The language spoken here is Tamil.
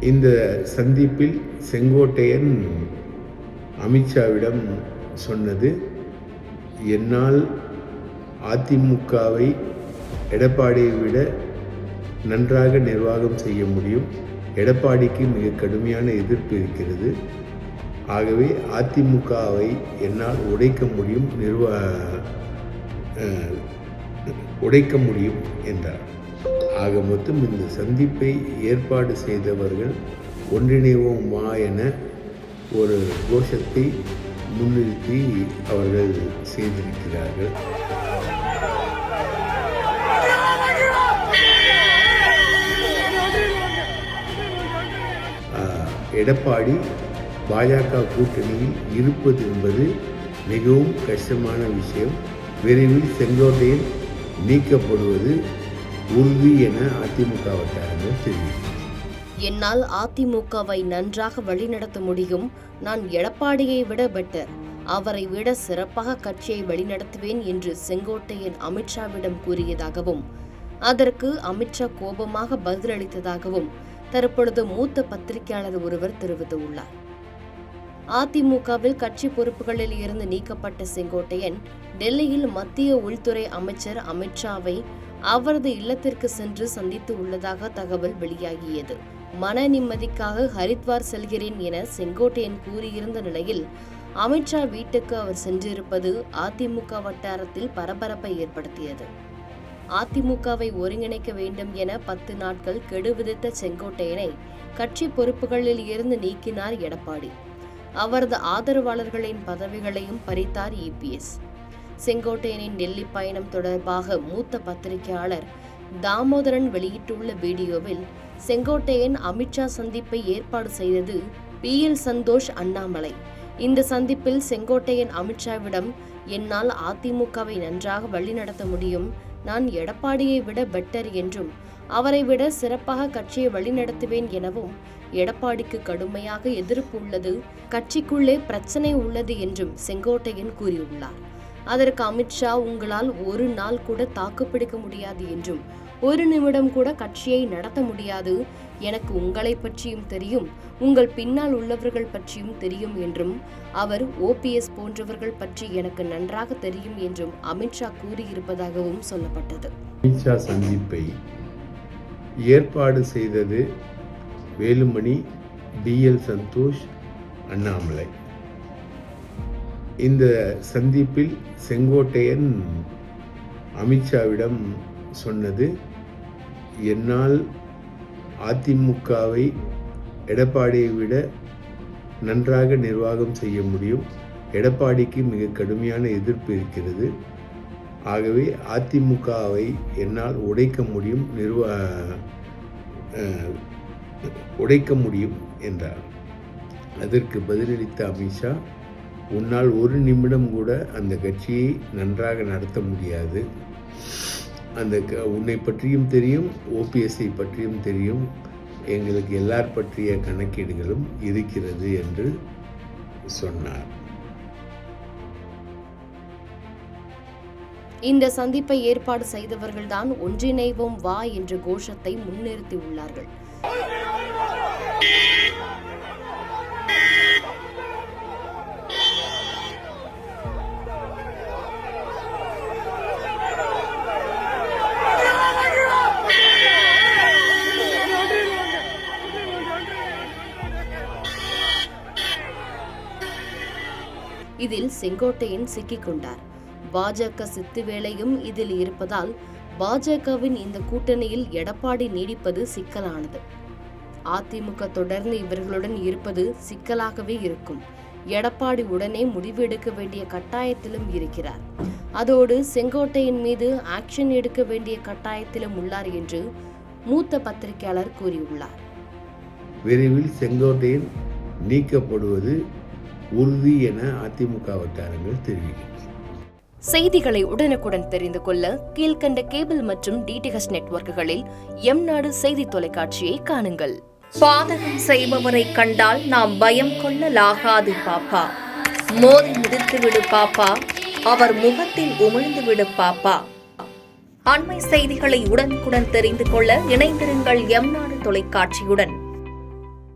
இந்த சந்திப்பில் செங்கோட்டையன் அமித்ஷாவிடம் சொன்னது, என்னால் அதிமுகவை எடப்பாடியை விட நன்றாக நிர்வாகம் செய்ய முடியும். எடப்பாடிக்கு மிக கடுமையான எதிர்ப்பு இருக்கிறது. ஆகவே அதிமுகவை என்னால் உடைக்க முடியும் என்றார். ஆக மொத்தம் இந்த சந்திப்பை ஏற்பாடு செய்தவர்கள் ஒன்றிணைவோம் வா என ஒரு கோஷத்தை முன்னிறுத்தி அவர்கள் செய்திருக்கிறார்கள். எடப்பாடி பாஜக கூட்டணியில் இருப்பது என்பது மிகவும் கஷ்டமான விஷயம். விரைவில் செங்கோட்டையன் நீக்கப்படுவது உறுதி என அதிமுக வட்டாரங்கள் தெரிவித்தது. என்னால் அதிமுகவை நன்றாக வழிநடத்த முடியும். நான் எடப்பாடியை விட பெட்டர், அவரை விட சிறப்பாக கட்சியை வழிநடத்துவேன் என்று செங்கோட்டையன் அமித்ஷாவிடம் கூறியதாகவும், அதற்கு அமித்ஷா கோபமாக பதிலளித்ததாகவும் தற்பொழுது மூத்த பத்திரிகையாளர் ஒருவர் தெரிவித்துள்ளார். அதிமுகவில் கட்சி பொறுப்புகளில் இருந்து நீக்கப்பட்ட செங்கோட்டையன் டெல்லியில் மத்திய உள்துறை அமைச்சர் அமித்ஷாவை அவரது இல்லத்திற்கு சென்று சந்தித்து உள்ளதாக தகவல் வெளியாகியது. மன நிம்மதிக்காக ஹரித்வார் செல்கிறேன் என செங்கோட்டையன் கூறியிருந்த நிலையில் அமித்ஷா வீட்டுக்கு அவர் சென்றிருப்பது அதிமுக வட்டாரத்தில் பரபரப்பை ஏற்படுத்தியது. அதிமுகவை ஒருங்கிணைக்க வேண்டும் என 10 நாட்கள் கெடு விதித்த செங்கோட்டையனை கட்சி பொறுப்புகளில் இருந்து நீக்கினார் எடப்பாடி. அவரது ஆதரவாளர்களின் பதவிகளையும் பறித்தார் இபிஎஸ். செங்கோட்டையனின் டெல்லி பயணம் தொடர்பாக மூத்த பத்திரிகையாளர் தாமோதரன் வெளியிட்டுள்ள வீடியோவில், செங்கோட்டையன் அமித்ஷா சந்திப்பை ஏற்பாடு செய்தது PL சந்தோஷ், அண்ணாமலை. இந்த சந்திப்பில் செங்கோட்டையன் அமித்ஷாவிடம், என்னால் அதிமுகவை நன்றாக வழிநடத்த முடியும், நான் எடப்பாடியை விட பெட்டர் என்றும், அவரை விட சிறப்பாக கட்சியை வழிநடத்துவேன் எனவும், எடப்பாடிக்கு கடுமையாக எதிர்ப்பு உள்ளது, கட்சிக்குள்ளே பிரச்சனை உள்ளது என்றும் செங்கோட்டையன் கூறியுள்ளார். அதற்கு அமித்ஷா, உங்களால் ஒரு நாள் கூட தாக்குப்பிடிக்க முடியாது என்றும், ஒரு நிமிடம் கூட கட்சியை நடத்த முடியாது, எனக்கு உங்களை பற்றியும் தெரியும், உங்கள் பின்னால் உள்ளவர்கள் பற்றியும் தெரியும் என்றும், அவர் OPS போன்றவர்கள் பற்றி எனக்கு நன்றாக தெரியும் என்றும் அமித்ஷா கூறியிருப்பதாகவும் சொல்லப்பட்டது. அமித்ஷா சந்திப்பை ஏற்பாடு செய்தது வேலுமணி, DL சந்தோஷ், அண்ணாமலை. இந்த சந்திப்பில் செங்கோட்டையன் அமித்ஷாவிடம் சொன்னது, என்னால் அதிமுகவை எடப்பாடியை விட நன்றாக நிர்வாகம் செய்ய முடியும். எடப்பாடிக்கு மிக கடுமையான எதிர்ப்பு இருக்கிறது. ஆகவே அதிமுகவை என்னால் உடைக்க முடியும் என்றார். அதற்கு பதிலளித்த அமித்ஷா, உன்னால் ஒரு நிமிடம் கூட அந்த கட்சியை நன்றாக நடத்த முடியாது, உன்னை பற்றியும் தெரியும், OPSஐ பற்றியும் தெரியும், எங்களுக்கு எல்லார் பற்றிய கணக்கீடுகளும் இருக்கிறது என்று சொன்னார். இந்த சந்திப்பை ஏற்பாடு செய்தவர்கள்தான் ஒன்றிணைவோம் வா என்ற கோஷத்தை முன்னிறுத்தியுள்ளார்கள். இதில் செங்கோட்டையன் சிக்கிக் கொண்டார். பாஜக சித்து வேளையும் இதில் இருப்பதால் பாஜகவின் இந்த கூட்டணியில் எடப்பாடி நீடிப்பது சிக்கலானது. அதிமுக தொடர்ந்து இவர்களுடன் இருப்பது சிக்கலாகவே இருக்கும். எடப்பாடி உடனே முடிவு எடுக்க வேண்டிய கட்டாயத்திலும் இருக்கிறார். அதோடு செங்கோட்டையன் மீது ஆக்ஷன் எடுக்க வேண்டிய கட்டாயத்திலும் உள்ளார் என்று மூத்த பத்திரிகையாளர் கூறியுள்ளார். விரைவில் செங்கோட்டையன் நீக்கப்படுவது உறுதி என அதிமுக வட்டாரங்கள் தெரிவிக்கின்றன. செய்திகளை உடனுக்குடன் தெரிந்து கொள்ள கீழ்கண்ட கேபிள் மற்றும் DTH நெட்வொர்க்குகளில் எம்நாடு செய்தி தொலைக்காட்சியை காணுங்கள். பாதகம் செய்பவரை கண்டால் நாம் பயம் கொள்ளலாகாது பாப்பா. மோதி மிதித்து விடு பாப்பா, அவர் முகத்தில் உமிழ்ந்து விடு பாப்பா. அண்மை செய்திகளை உடனுக்குடன் தெரிந்து கொள்ள இணைந்திருங்கள் எம்நாடு தொலைக்காட்சியுடன்.